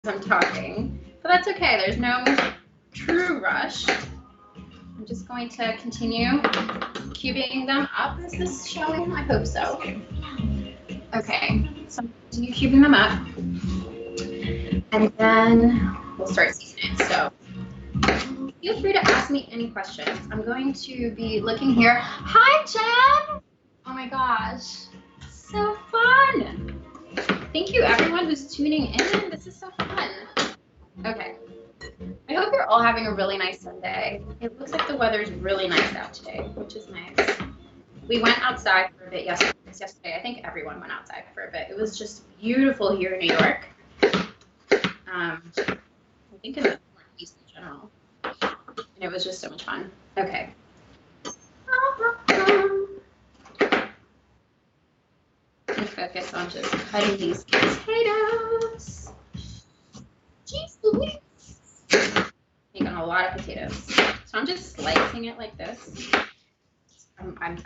I'm talking, but that's okay. There's no true rush. I'm just going to continue cubing them up. Is this showing? I hope so. Okay, so I'm continue cubing them up, and then we'll start seasoning. So feel free to ask me any questions. I'm going to be looking here. Hi, Jen! Oh my gosh, so fun! Thank you, everyone who's tuning in. This is so fun. Okay. I hope you're all having a really nice Sunday. It looks like the weather's really nice out today, which is nice. We went outside for a bit yesterday. I think everyone went outside for a bit. It was just beautiful here in New York. I think in the Northeast in general. And it was just so much fun. Okay. I'm focus on just cutting these potatoes. Jeez Louise. Making a lot of potatoes. So I'm just slicing it like this.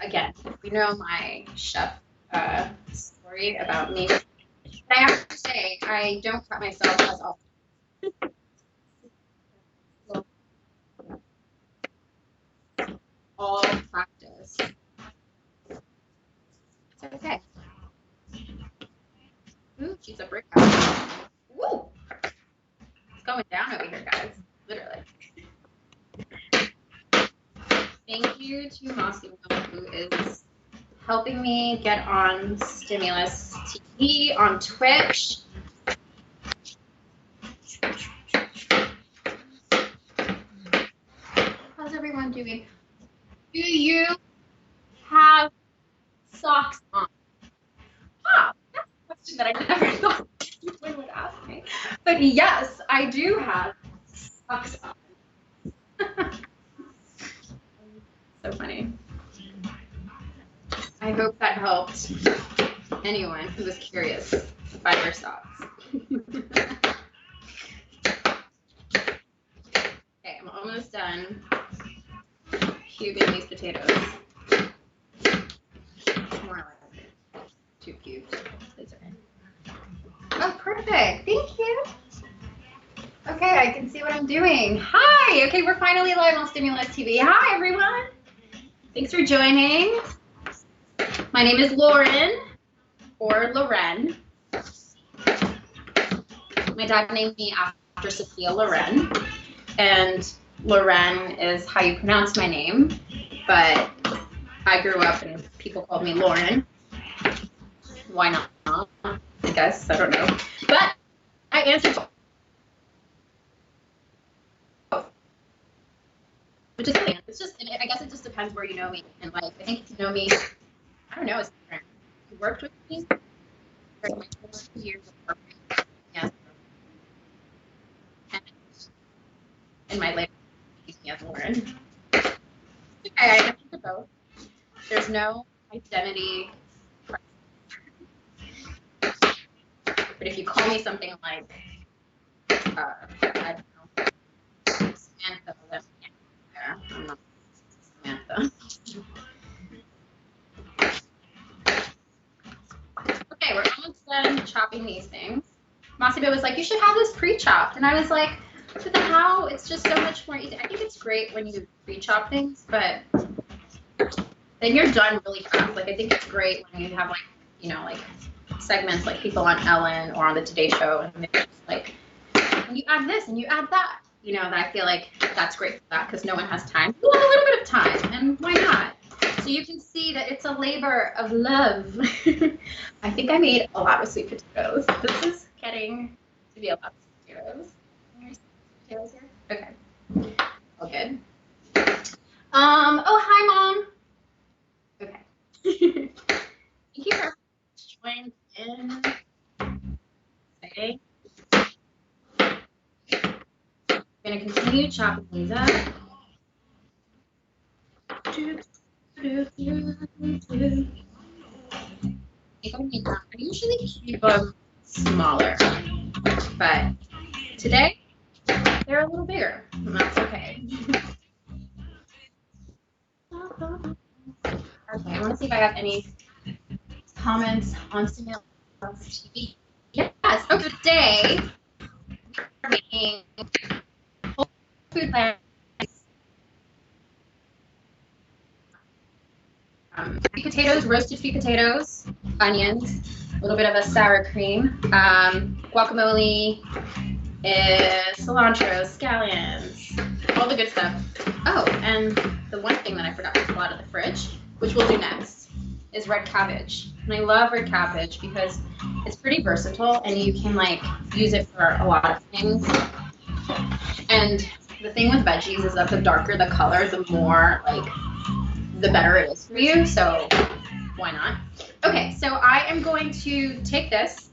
Again, you know my chef story about me. But I have to say, I don't cut myself as often. All practice. It's okay. Ooh, she's a brick. Woo! It's going down over here, guys. Literally. Thank you to Massimo, who is helping me get on Stimulus TV on Twitch. How's everyone doing? Do you have socks on? Oh, that's a question that I never thought anyone would ask me. But yes, I do have socks on. So funny. I hope that helped anyone who was curious by their socks. Okay, I'm almost done cubing these potatoes. More like 2 cubes. Oh, perfect. Thank you. Okay, I can see what I'm doing. Hi. Okay, we're finally live on Stimulus TV. Hi, everyone. Thanks for joining. My name is Lauren, or Loren. My dad named me after Sophia Loren, and Loren is how you pronounce my name, but I grew up and people called me Lauren. Why not? I guess, I don't know. But I answered both. Which is funny. It's just, I guess it just depends where you know me in life. I think if you know me, I don't know, it's different. You worked with me for my first 2 years of work. Yes. And in my later as Lauren. Okay, I answered both. There's no identity. But if you call me something like, I don't know, Samantha, then yeah, I'm not Samantha. Okay, we're almost done chopping these things. Masiba was like, you should have this pre-chopped. And I was like, but how? It's just so much more easy. I think it's great when you pre-chop things, but then you're done really fast. Like, I think it's great when you have, like, you know, like, segments like people on Ellen or on the Today Show, and they're just like, and you add this and you add that. You know, that I feel like that's great for that because no one has time. You want a little bit of time, and why not? So you can see that it's a labor of love. I think I made a lot of sweet potatoes. This is getting to be a lot of sweet potatoes. Potatoes here? Okay. All good. Oh, hi, Mom. Okay. Thank you for joining in. Okay. I'm going to continue chopping these up. I usually keep them smaller, but today they're a little bigger, and that's okay. Okay, I want to see if I have any comments on Stimulus TV. Yes. Oh, today whole food plants, sweet potatoes, roasted sweet potatoes, onions, a little bit of a sour cream, guacamole, cilantro, scallions, all the good stuff. Oh, and the one thing that I forgot to pull out of the fridge, which we'll do next, is red cabbage. And I love red cabbage because it's pretty versatile and you can like use it for a lot of things. And the thing with veggies is that the darker the color, the more like the better it is for you. So why not? Okay, so I am going to take this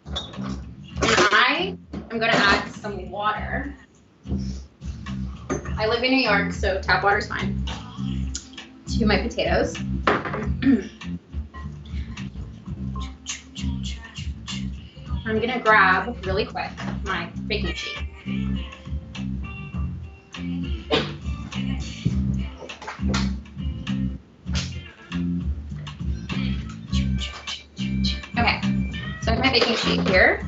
and I am going to add some water. I live in New York, so tap water is fine. To my potatoes. I'm gonna grab really quick my baking sheet. Okay, so I have my baking sheet here,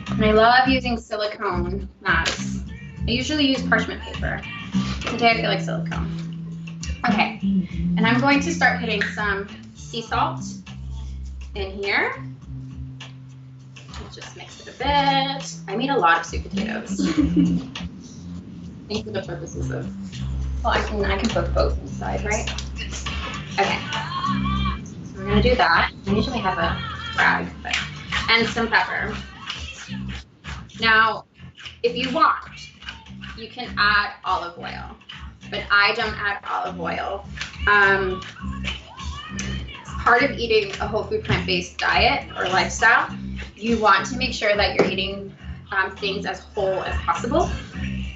and I love using silicone mats. I usually use parchment paper. Today I feel like silicone. Okay, and I'm going to start putting some sea salt in here. Just mix it a bit. I made a lot of sweet potatoes. I think for the purposes of, well, I can cook both inside, right? Okay, so we're gonna do that. I usually have a rag, and some pepper. Now, if you want, you can add olive oil, but I don't add olive oil. Part of eating a whole food plant-based diet or lifestyle, you want to make sure that you're eating things as whole as possible.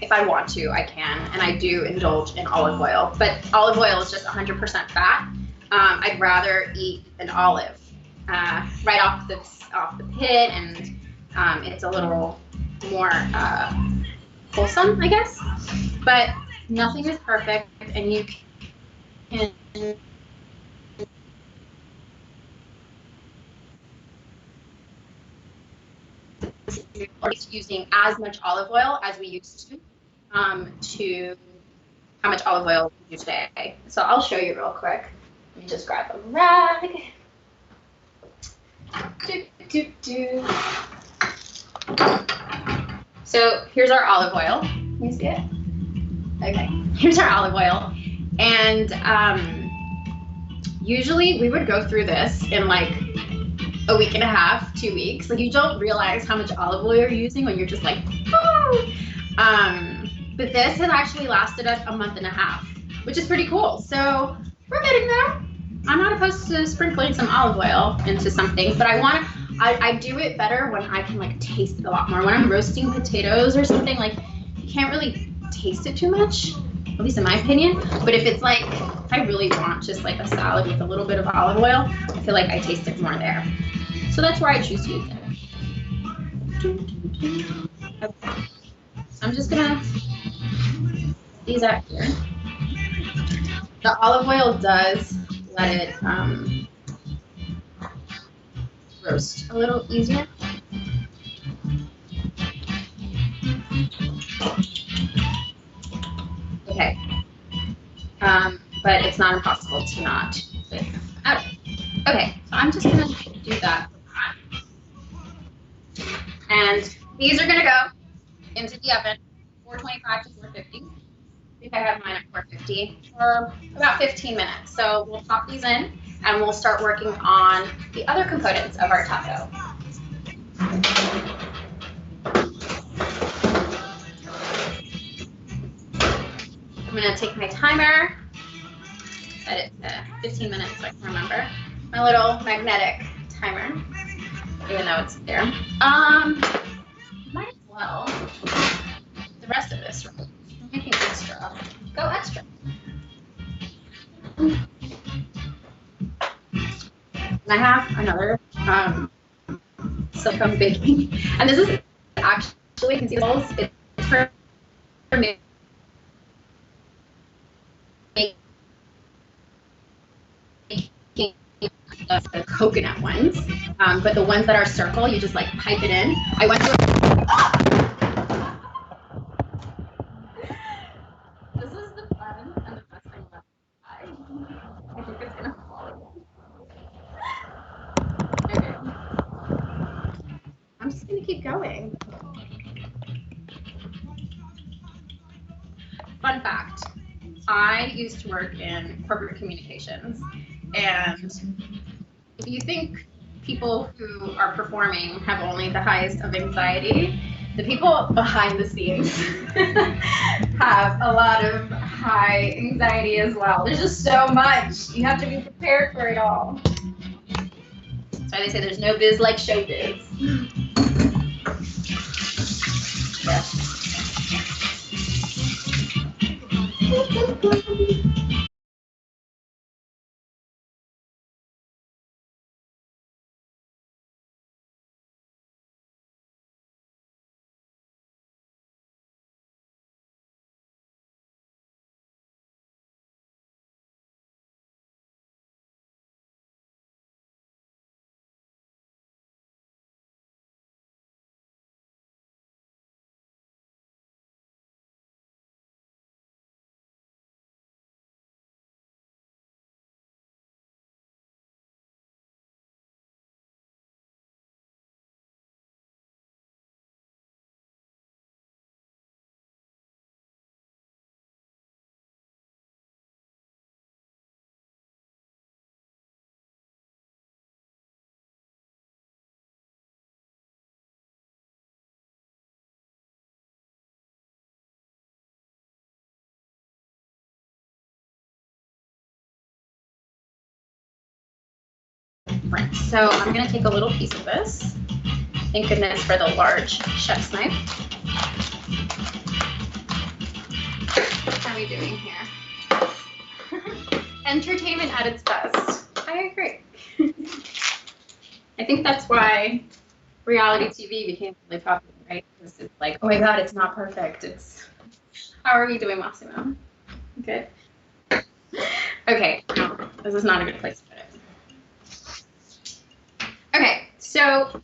If I want to, I can, and I do indulge in olive oil, but olive oil is just 100% fat. I'd rather eat an olive right off the pit, and it's a little more wholesome, I guess. But nothing is perfect, and you can using as much olive oil as we used to how much olive oil we do today. So I'll show you real quick. Let me just grab a rag. So here's our olive oil. Can you see it? Okay, here's our olive oil. And usually we would go through this in like a week and a half, 2 weeks. Like you don't realize how much olive oil you're using when you're just like, oh. But this has actually lasted us a month and a half, which is pretty cool. So we're getting there. I'm not opposed to sprinkling some olive oil into some things, but I do it better when I can like taste it a lot more. When I'm roasting potatoes or something, like you can't really taste it too much, at least in my opinion. But if it's like, if I really want just like a salad with a little bit of olive oil, I feel like I taste it more there. So that's where I choose to use it. Okay. So I'm just gonna these out here. The olive oil does let it roast a little easier. Okay. But it's not impossible to not put it out. Okay, so I'm just gonna do that. And these are gonna go into the oven, 425 to 450. I think I have mine at 450 for about 15 minutes. So we'll pop these in and we'll start working on the other components of our taco. I'm gonna take my timer, set it to 15 minutes so I can remember. My little magnetic timer, even though it's there. Might as well, the rest of this, we're making extra, go extra. And I have another silicone baking, and this is actually, you can see the holes, it's for me. The coconut ones, but the ones that are circle, you just like pipe it in. I went through fun fact, I used to work in corporate communications, and if you think people who are performing have only the highest of anxiety, the people behind the scenes have a lot of high anxiety as well. There's just so much. You have to be prepared for it all. That's why they say there's no biz like showbiz. Yeah. Right, so I'm gonna take a little piece of this. Thank goodness for the large chef's knife. How are we doing here? Entertainment at its best. I agree. I think that's why reality TV became really popular, right? Because it's like, oh my God, it's not perfect. It's, how are we doing, Massimo? Good. Okay, no, this is not a good place to put it. Okay, so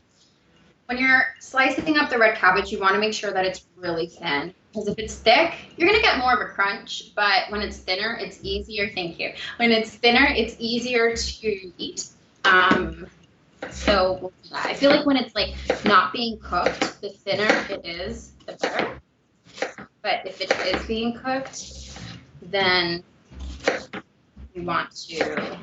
when you're slicing up the red cabbage, you want to make sure that it's really thin. Because if it's thick, you're going to get more of a crunch. But when it's thinner, it's easier. Thank you. When it's thinner, it's easier to eat. So we'll do that. I feel like when it's like not being cooked, the thinner it is, the better. But if it is being cooked, then you want to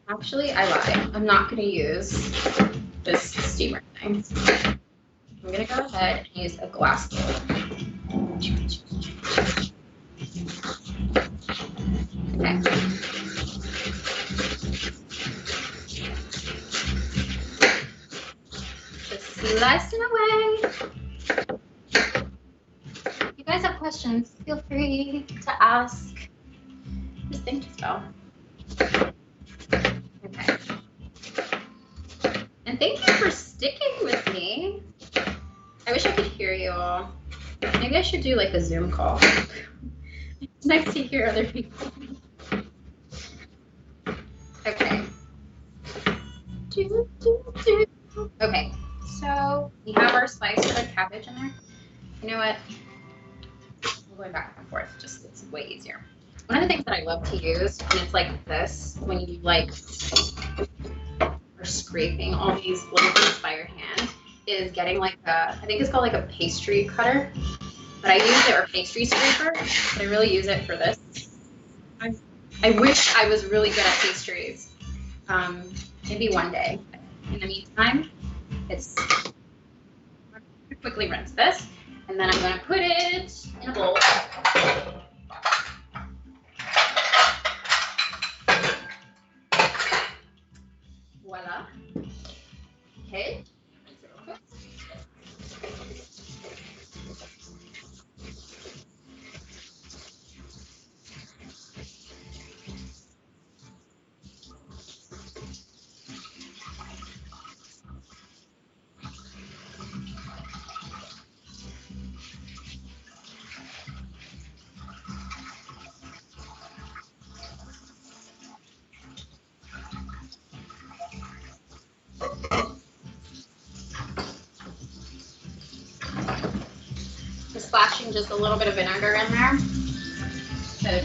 Actually, I lied. I'm not going to use this steamer thing. I'm going to go ahead and use a glass bowl. Okay. Just slicing away. If you guys have questions, feel free to ask. This thing just fell. Okay. And thank you for sticking with me. I wish I could hear you all. Maybe I should do like a Zoom call. It's nice to hear other people. Okay. Okay, so we have our sliced red cabbage in there. You know what? I'm going back and forth, just it's way easier. One of the things that I love to use when it's like this, when you like are scraping all these little things by your hand, is getting like a, I think it's called like a pastry cutter, but I use it, or pastry scraper, but I really use it for this. I wish I was really good at pastries. Maybe one day. In the meantime, it's quickly rinse this, and then I'm going to put it in a bowl. Voila. Okay. Just splashing just a little bit of vinegar in there to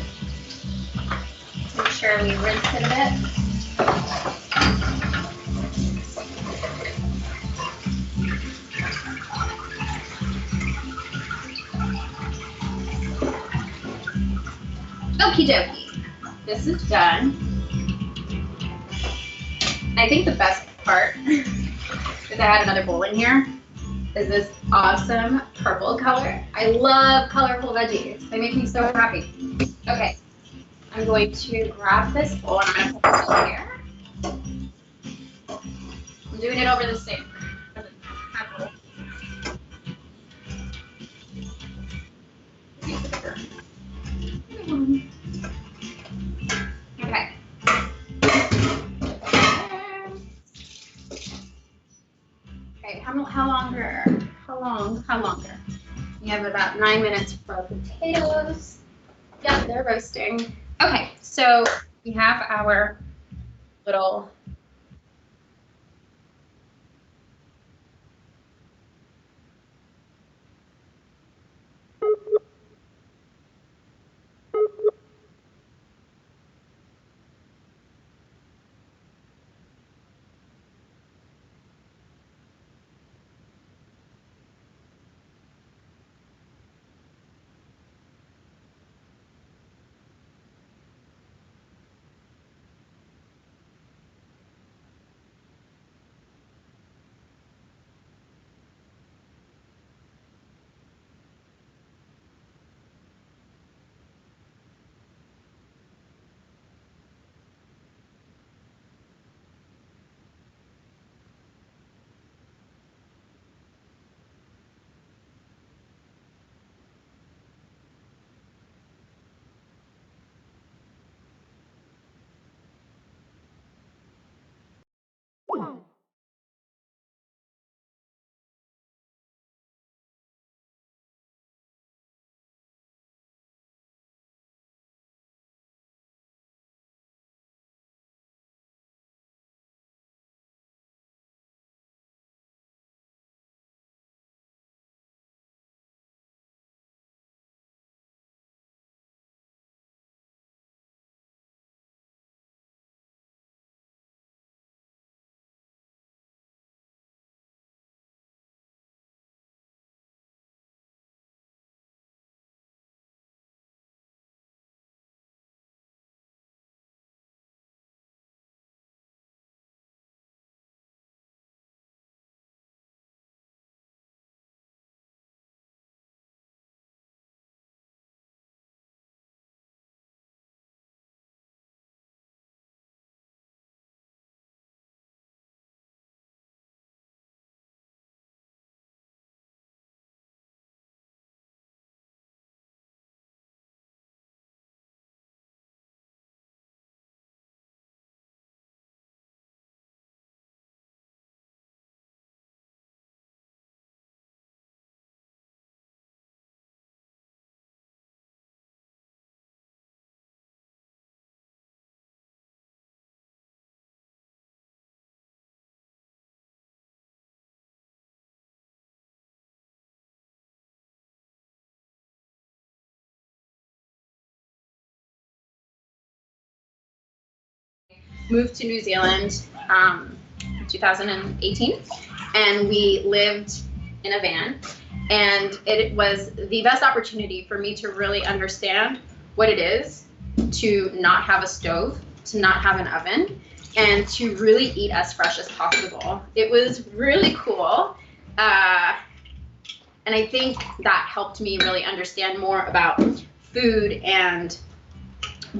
make sure we rinse it a bit. Okie dokie. This is done. I think the best part is I had another bowl in here. Is this awesome purple color. I love colorful veggies. They make me so happy. Okay, I'm going to grab this bowl and I'm going to put this over here. I'm doing it over the sink. Okay. Okay, how longer? How longer? We have about 9 minutes for potatoes. Yep, they're roasting. Okay, so we have our little moved to New Zealand in 2018, and we lived in a van, and it was the best opportunity for me to really understand what it is to not have a stove, to not have an oven, and to really eat as fresh as possible. It was really cool, and I think that helped me really understand more about food and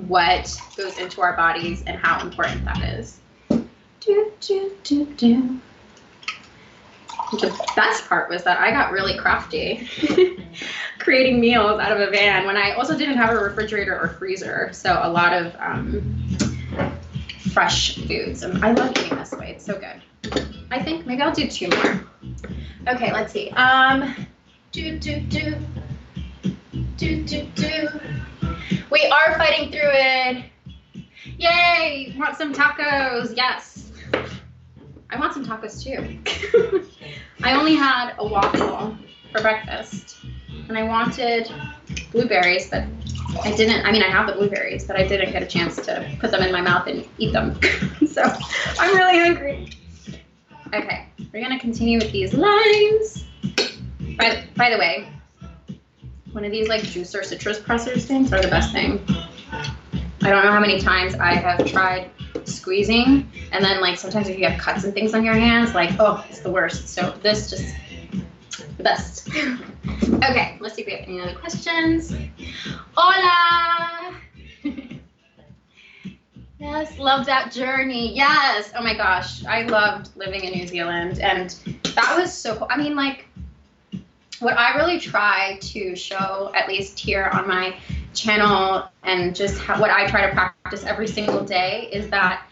what goes into our bodies and how important that is. The best part was that I got really crafty creating meals out of a van when I also didn't have a refrigerator or freezer, so a lot of fresh foods, and I love eating this way. It's so good. I think maybe I'll do 2 more. Okay, let's see. We are fighting through it. Yay! Want some tacos? Yes. I want some tacos too. I only had a waffle for breakfast, and I wanted blueberries, but I didn't. I mean, I have the blueberries, but I didn't get a chance to put them in my mouth and eat them. So I'm really hungry. Okay, we're gonna continue with these limes. By the way, one of these like juicer citrus pressers things are the best thing. I don't know how many times I have tried squeezing, and then like sometimes if you have cuts and things on your hands, like, oh, it's the worst. So this just the best. Okay, let's see if we have any other questions. Hola! Yes, love that journey. Yes. Oh my gosh, I loved living in New Zealand, and that was so cool. I mean, like, what I really try to show, at least here on my channel, and just what I try to practice every single day, is that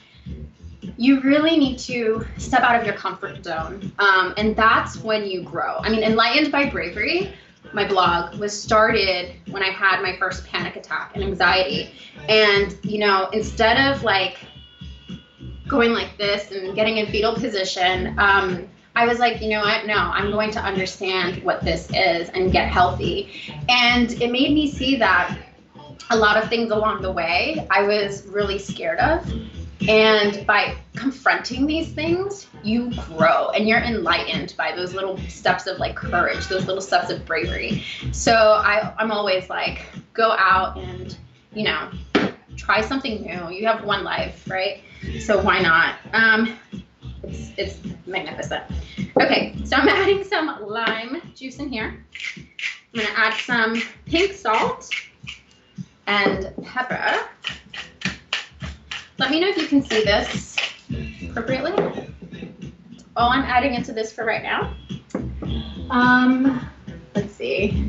you really need to step out of your comfort zone, and that's when you grow. I mean, Enlightened by Bravery, my blog, was started when I had my first panic attack and anxiety. And, you know, instead of like going like this and getting in fetal position, I was like, you know what, no, I'm going to understand what this is and get healthy. And it made me see that a lot of things along the way I was really scared of. And by confronting these things, you grow and you're enlightened by those little steps of like courage, those little steps of bravery. So I'm always like, go out and, you know, try something new. You have one life, right? So why not? It's magnificent. Okay, so I'm adding some lime juice in here. I'm gonna add some pink salt and pepper. Let me know if you can see this appropriately. That's all I'm adding into this for right now. Let's see.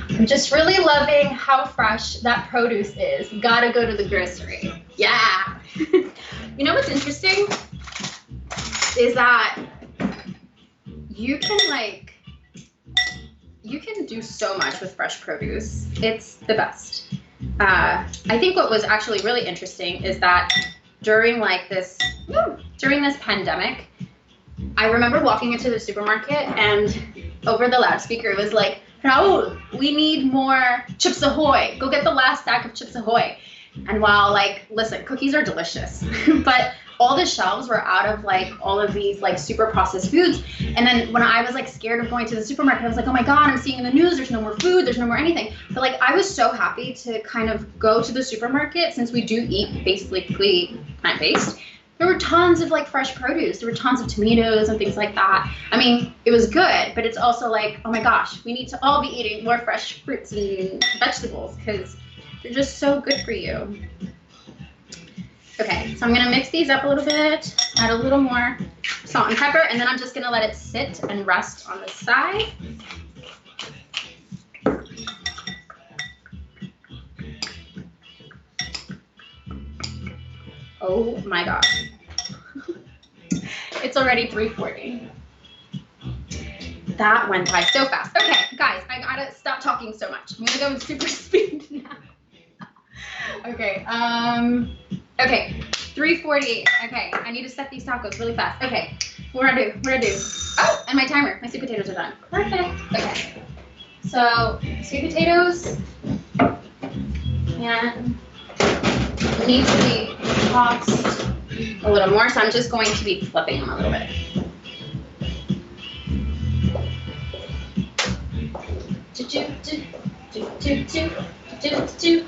I'm just really loving how fresh that produce is. Gotta go to the grocery. Yeah. You know what's interesting is that you can do so much with fresh produce. It's the best. I think what was actually really interesting is that during this pandemic, I remember walking into the supermarket and over the loudspeaker it was like, Raul, we need more Chips Ahoy. Go get the last stack of Chips Ahoy. And while listen, cookies are delicious, but all the shelves were out of all of these super processed foods. And then when I was scared of going to the supermarket, I was like, oh my God, I'm seeing in the news, there's no more food, there's no more anything. But I was so happy to kind of go to the supermarket, since we do eat basically plant-based. There were tons of fresh produce. There were tons of tomatoes and things like that. I mean, it was good, but it's also oh my gosh, we need to all be eating more fresh fruits and vegetables because they're just so good for you. Okay, so I'm gonna mix these up a little bit, add a little more salt and pepper, and then I'm just gonna let it sit and rest on the side. Oh my God. It's already 3:40. That went by so fast. Okay, guys, I gotta stop talking so much. I'm gonna go in super speed now. Okay, okay, 3:48. Okay, I need to set these tacos really fast. Okay, what do I do? Oh, and my timer. My sweet potatoes are done. Perfect. Okay, so sweet potatoes and need to be tossed a little more, so I'm just going to be flipping them a little bit.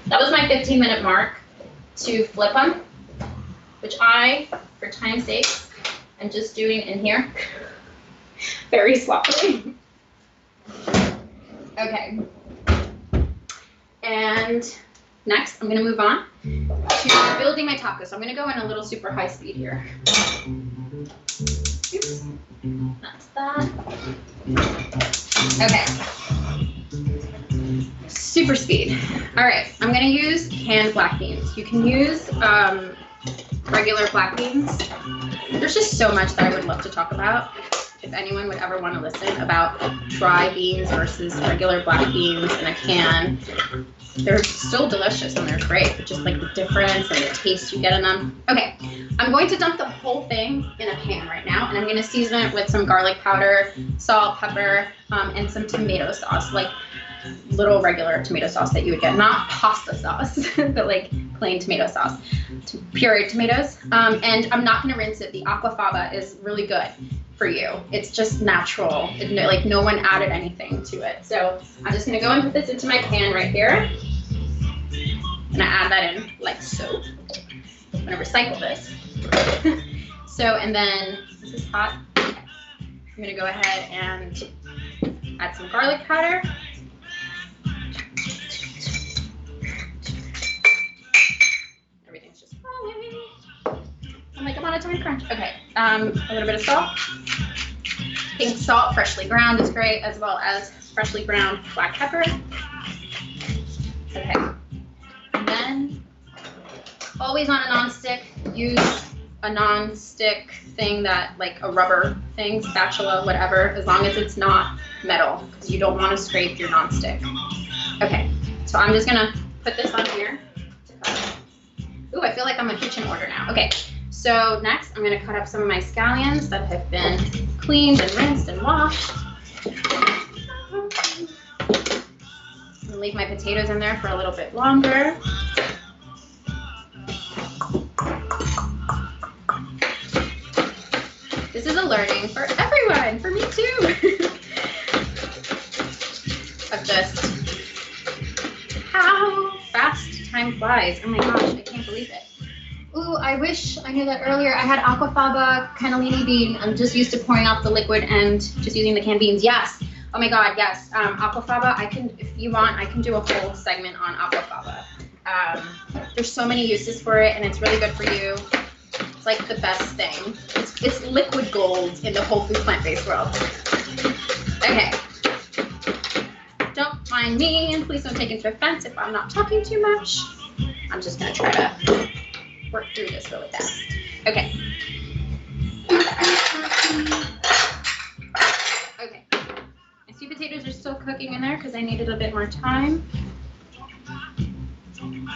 That was my 15-minute mark to flip them, which I, for time's sake, am just doing in here very sloppily. Okay. And next, I'm going to move on to building my tacos. So I'm going to go in a little super high speed here. Oops. That's that. Okay. Super speed. All right. I'm going to use canned black beans. You can use regular black beans. There's just so much that I would love to talk about. If anyone would ever want to listen about dry beans versus regular black beans in a can. They're still delicious and they're great, but just the difference and the taste you get in them. Okay, I'm going to dump the whole thing in a pan right now, and I'm going to season it with some garlic powder, salt, pepper, and some tomato sauce, little regular tomato sauce that you would get, not pasta sauce, but plain tomato sauce, pureed tomatoes. And I'm not going to rinse it. The aquafaba is really good for you. It's just natural. No one added anything to it. So I'm just going to go and put this into my pan right here. And I add that in like so. I'm gonna recycle this. So, and then, this is hot. I'm gonna go ahead and add some garlic powder. Everything's just falling. I'm like, I'm on a time crunch. Okay, a little bit of salt. Pink salt, freshly ground is great, as well as freshly ground black pepper. Okay, and then always on a non-stick, use a non-stick thing that, like a rubber thing, spatula, whatever, as long as it's not metal, because you don't want to scrape your non-stick. Okay, so I'm just gonna put this on here. Ooh, I feel like I'm a kitchen order now. Okay, so next I'm gonna cut up some of my scallions that have been cleaned and rinsed and washed. I'm gonna leave my potatoes in there for a little bit longer. This is a learning for everyone, for me too. Of just how fast time flies. Oh my gosh, I can't believe it. Ooh, I wish I knew that earlier. I had aquafaba cannellini bean. I'm just used to pouring off the liquid and just using the canned beans. Yes. Oh my God, yes. Aquafaba, I can, if you want, I can do a whole segment on aquafaba. There's so many uses for it, and it's really good for you. It's like the best thing. It's liquid gold in the whole food plant-based world. Okay. Don't mind me, and please don't take into offense if I'm not talking too much. I'm just gonna try to work through this really fast. Okay. Okay. My sweet potatoes are still cooking in there because I needed a bit more time.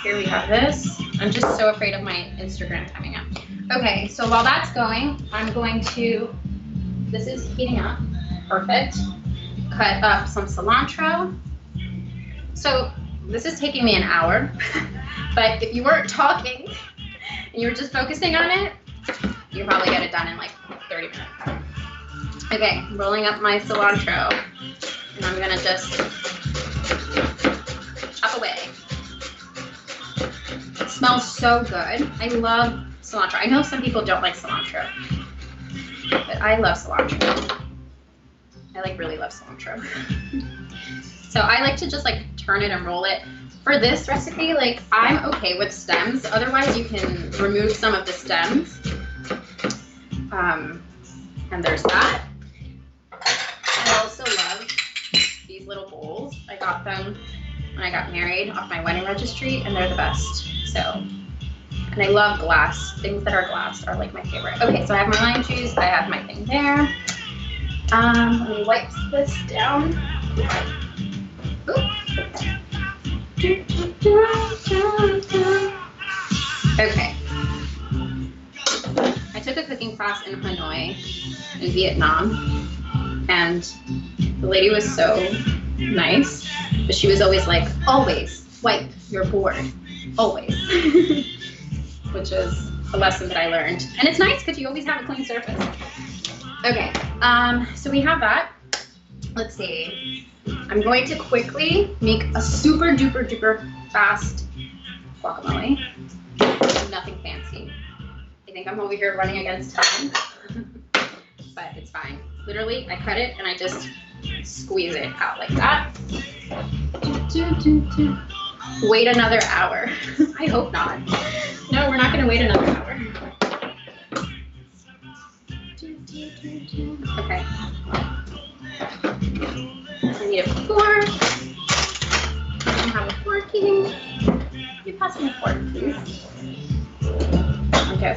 Here we have this. I'm just so afraid of my Instagram timing out. Okay, so while that's going, I'm going to, this is heating up, perfect. Cut up some cilantro. So this is taking me an hour, but if you weren't talking and you were just focusing on it, you probably get it done in like 30 minutes. Okay, rolling up my cilantro, and I'm gonna just chop away. It smells so good. I love cilantro. I know some people don't like cilantro, but I love cilantro. I like really love cilantro. So I like to just like turn it and roll it. For this recipe, like I'm okay with stems. Otherwise you can remove some of the stems. And there's that. I also love these little bowls. I got them when I got married off my wedding registry, and they're the best. So, and I love glass. Things that are glass are like my favorite. Okay, so I have my lime juice. I have my thing there. Let me wipe this down. Okay. I took a cooking class in Hanoi, in Vietnam, and the lady was so nice, but she was always like, always wipe your board, always, which is a lesson that I learned. And it's nice because you always have a clean surface. Okay, so we have that. Let's see. I'm going to quickly make a super duper duper fast guacamole. Nothing fancy. I think I'm over here running against time, but it's fine. Literally, I cut it and I just squeeze it out like that. Wait another hour. I hope not. No, we're not going to wait another hour. Okay. I need a fork. I don't have a fork here. You pass me a fork, please. Okay.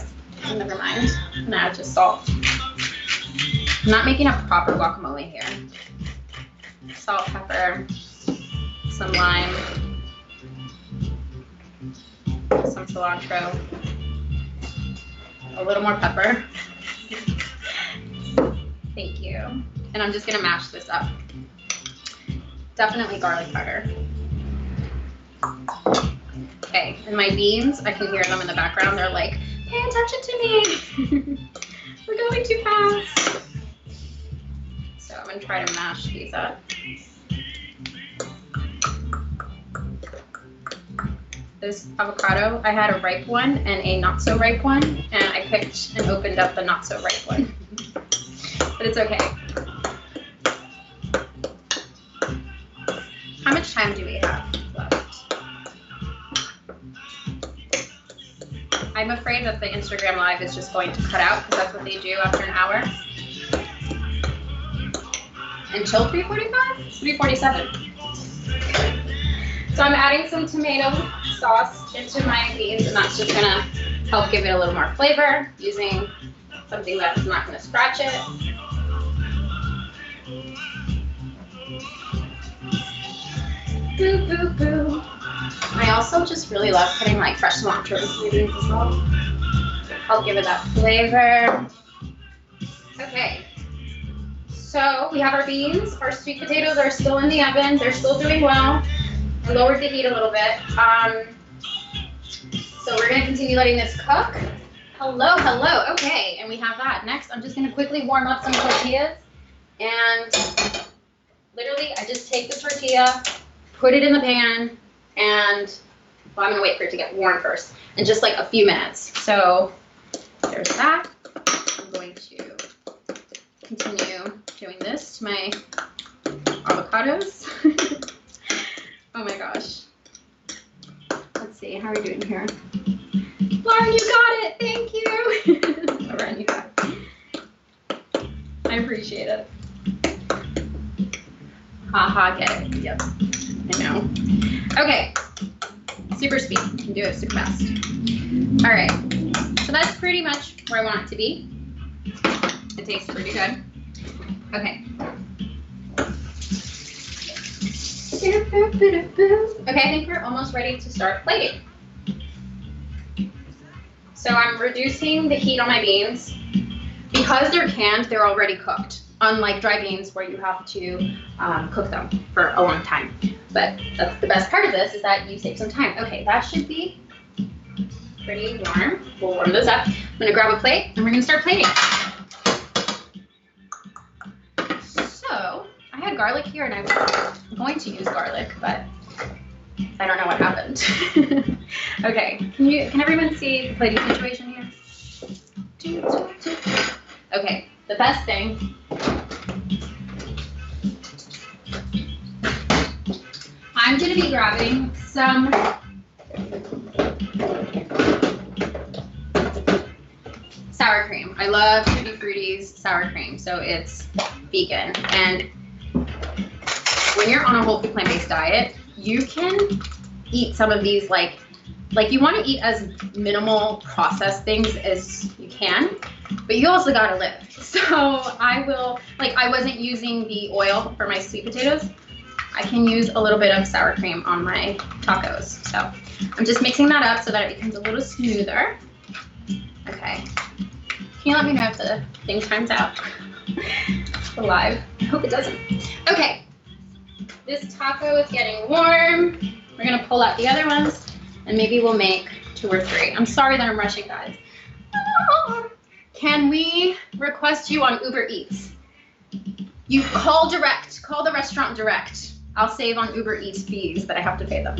Never mind. Now just salt. I'm not making a proper guacamole here. Salt, pepper, some lime, some cilantro, a little more pepper. Thank you. And I'm just gonna mash this up. Definitely garlic powder. Okay, and my beans, I can hear them in the background. They're like, pay attention to me. We're going too fast. So I'm gonna try to mash these up. this avocado. I had a ripe one and a not so ripe one, and I picked and opened up the not so ripe one. But it's okay. How much time do we have left? I'm afraid that the Instagram Live is just going to cut out because that's what they do after an hour. Until 3:45? 3:47. So I'm adding some tomato sauce into my beans, and that's just gonna help give it a little more flavor using something that's not gonna scratch it. Boo, boo, boo. I also just really love putting like fresh cilantro into my beans as well. I'll give it that flavor. Okay. So we have our beans. Our sweet potatoes are still in the oven. They're still doing well. I lowered the heat a little bit. So we're gonna continue letting this cook. Hello, hello. Okay, and we have that. Next, I'm just gonna quickly warm up some tortillas. And literally, I just take the tortilla, put it in the pan, and well, I'm gonna wait for it to get warm first, in just like a few minutes. So there's that. I'm going to continue doing this to my avocados. Oh my gosh. Let's see, how are we doing here? Lauren, you got it! Thank you! Lauren, you got it. I appreciate it. Haha, get it. Yep. I know. Okay. Super speed. You can do it super fast. Alright. So that's pretty much where I want it to be. It tastes pretty good. Okay. Okay, I think we're almost ready to start plating. So I'm reducing the heat on my beans. Because they're canned, they're already cooked. Unlike dry beans where you have to cook them for a long time. But that's the best part of this is that you save some time. Okay, that should be pretty warm. We'll warm those up. I'm gonna grab a plate and we're gonna start plating. So I had garlic here and I was going to use garlic, but I don't know what happened. Okay, can everyone see the plating situation here? Okay, the best thing. I'm gonna be grabbing some sour cream. I love Tutti Frutti's sour cream, so it's vegan. And when you're on a whole food plant-based diet, you can eat some of these like you want to eat as minimal processed things as you can, but you also gotta live. So I wasn't using the oil for my sweet potatoes. I can use a little bit of sour cream on my tacos. So I'm just mixing that up so that it becomes a little smoother. Okay. Can you let me know if the thing times out? Live. I hope it doesn't. Okay. This taco is getting warm. We're gonna pull out the other ones and maybe we'll make 2 or 3. I'm sorry that I'm rushing, guys. Can we request you on Uber Eats? You call direct, call the restaurant direct. I'll save on Uber Eats fees, but I have to pay them.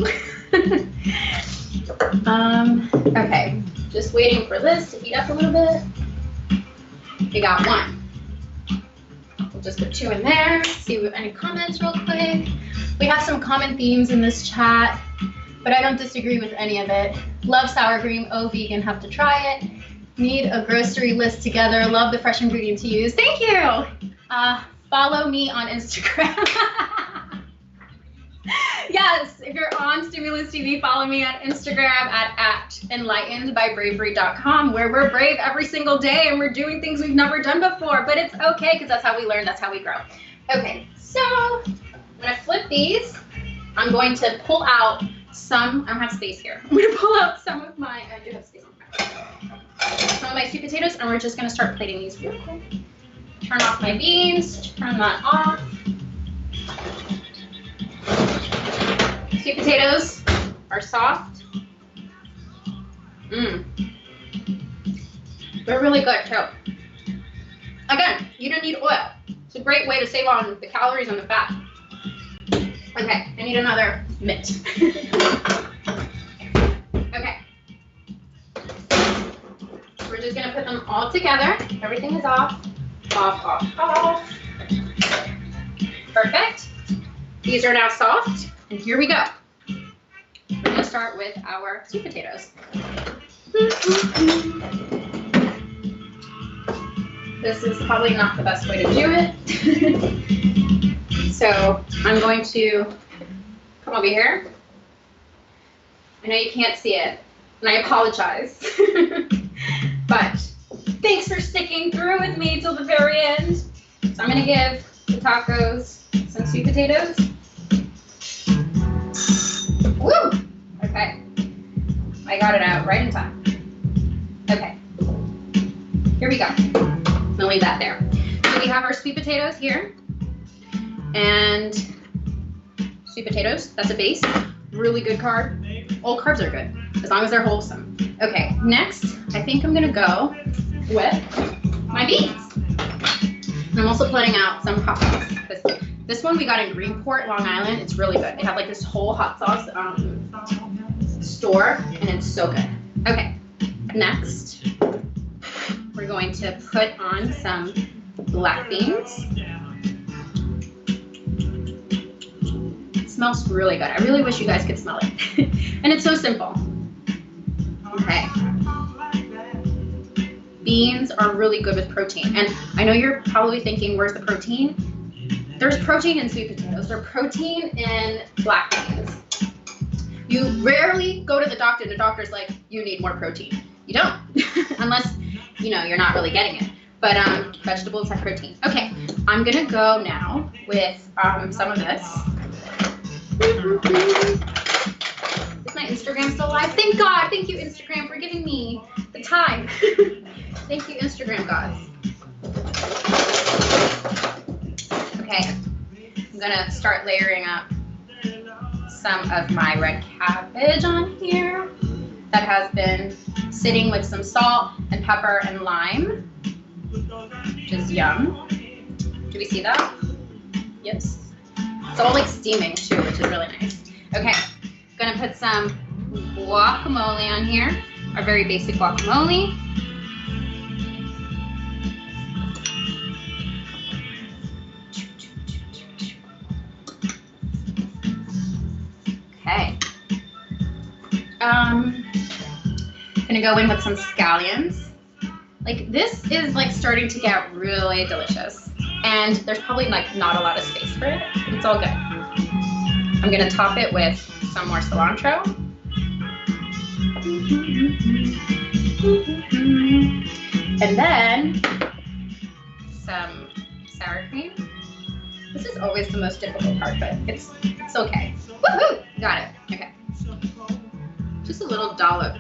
Okay, just waiting for this to heat up a little bit. We got 1. We'll just put 2 in there. See if we have any comments real quick. We have some common themes in this chat, but I don't disagree with any of it. Love sour cream, oh vegan, have to try it. Need a grocery list together, love the fresh ingredients to use. Thank you! Follow me on Instagram. Yes, if you're on Stimulus TV, follow me on Instagram at Enlightened by Bravery.com, where we're brave every single day and we're doing things we've never done before, but it's okay because that's how we learn, that's how we grow. Okay, so I'm gonna flip these. I'm going to pull out some, I don't have space here. I'm gonna pull out some of my, I do have space on some of my sweet potatoes, and we're just gonna start plating these real quick. Turn off my beans, turn that off. Sweet potatoes are soft. They're really good too. Again, you don't need oil. It's a great way to save on the calories and the fat. Okay, I need another mitt. We're just gonna put them all together. Everything is off, off, off, off. Perfect. These are now soft, and here we go. We're gonna start with our sweet potatoes. This is probably not the best way to do it. So I'm going to come over here. I know you can't see it, and I apologize. But thanks for sticking through with me till the very end. So I'm gonna give the tacos some sweet potatoes. Woo! Okay. I got it out right in time. Okay. Here we go. I'm gonna leave that there. So we have our sweet potatoes here. And sweet potatoes, that's a base. Really good carb. All carbs are good, as long as they're wholesome. Okay, next, I think I'm gonna go with my beans. And I'm also putting out some hot sauce. This one we got in Greenport, Long Island. It's really good. They have like this whole hot sauce store, and it's so good. Okay, next, we're going to put on some black beans. It smells really good. I really wish you guys could smell it. And it's so simple. Okay. Beans are really good with protein. And I know you're probably thinking, where's the protein? There's protein in sweet potatoes. There's protein in black beans. You rarely go to the doctor and the doctor's like, you need more protein. You don't, unless, you know, you're not really getting it. But vegetables have protein. Okay, I'm gonna go now with some of this. Is my Instagram still live? Thank God. Thank you, Instagram, for giving me the time. Thank you, Instagram gods. Okay, I'm gonna start layering up some of my red cabbage on here that has been sitting with some salt and pepper and lime, which is yum. Do we see that? Yes. It's all like steaming too, which is really nice. Okay, gonna put some guacamole on here, our very basic guacamole. Okay. Gonna go in with some scallions. Like this is like starting to get really delicious, and there's probably like not a lot of space for it, but it's all good. I'm gonna top it with some more cilantro. And then some sour cream. This is always the most difficult part, but it's okay. Woohoo! Got it. Okay. Just a little dollop,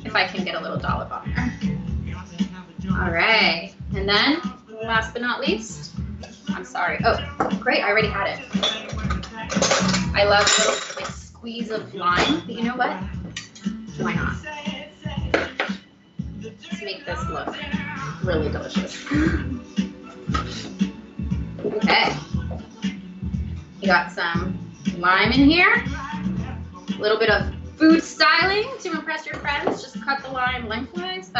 if I can get a little dollop on there. All right. And then, last but not least, I'm sorry. Oh, great. I already had it. I love a little like squeeze of lime, but you know what? Why not? Let's make this look really delicious. Okay. You got some lime in here. A little bit of food styling to impress your friends. Just cut the lime lengthwise,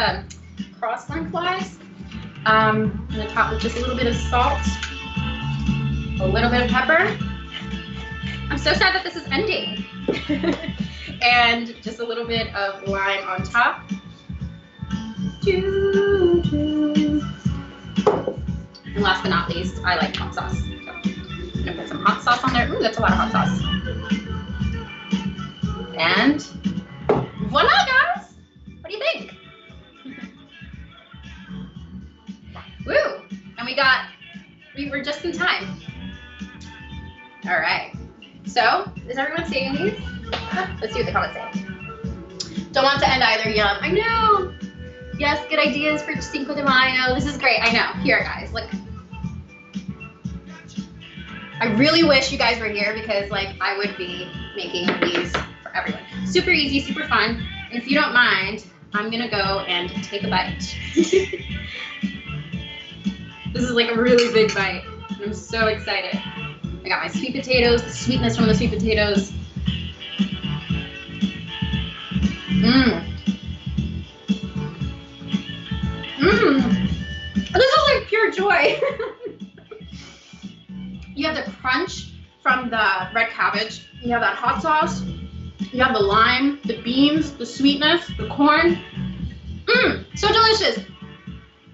cross lengthwise. I'm gonna top with just a little bit of salt, a little bit of pepper. I'm so sad that this is ending. And just a little bit of lime on top. And last but not least, I like hot sauce. So I'm gonna put some hot sauce on there. Ooh, that's a lot of hot sauce. And voila, guys! What do you think? Woo! And we were just in time. All right. So, is everyone seeing these? Let's see what the comments say. Don't want to end either, yum. I know. Yes, good ideas for Cinco de Mayo. This is great. I know. Here, guys, look. I really wish you guys were here because, like, I would be making these for everyone. Super easy, super fun. And if you don't mind, I'm gonna go and take a bite. This is like a really big bite. And I'm so excited. I got my sweet potatoes, the sweetness from the sweet potatoes. Mmm. joy. You have the crunch from the red cabbage. You have that hot sauce. You have the lime, the beans, the sweetness, the corn. Mmm, so delicious.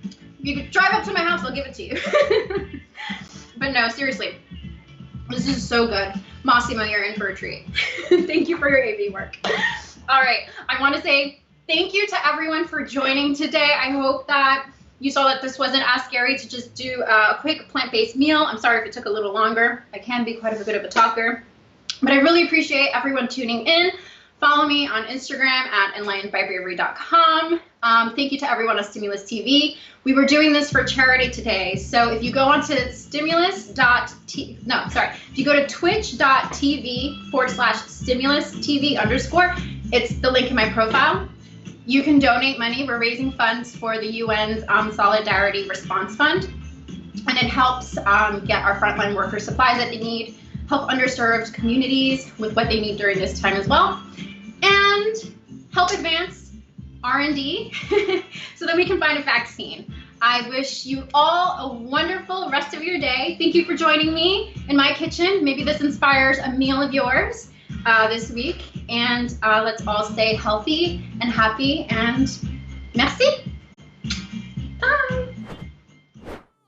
If you could drive up to my house, I'll give it to you. But no, seriously, this is so good. Massimo, you're in for a treat. Thank you for your AV work. All right, I want to say thank you to everyone for joining today. I hope that you saw that this wasn't as scary to just do a quick plant-based meal. I'm sorry if it took a little longer. I can be quite a bit of a talker. But I really appreciate everyone tuning in. Follow me on Instagram at enlightenedbybravery.com. Thank you to everyone on Stimulus TV. We were doing this for charity today. So if you go onto if you go to twitch.tv/stimulustv_, it's the link in my profile. You can donate money. We're raising funds for the UN's Solidarity Response Fund. And it helps get our frontline workers supplies that they need, help underserved communities with what they need during this time as well, and help advance R&D so that we can find a vaccine. I wish you all a wonderful rest of your day. Thank you for joining me in my kitchen. Maybe this inspires a meal of yours this week. And let's all stay healthy and happy, and merci.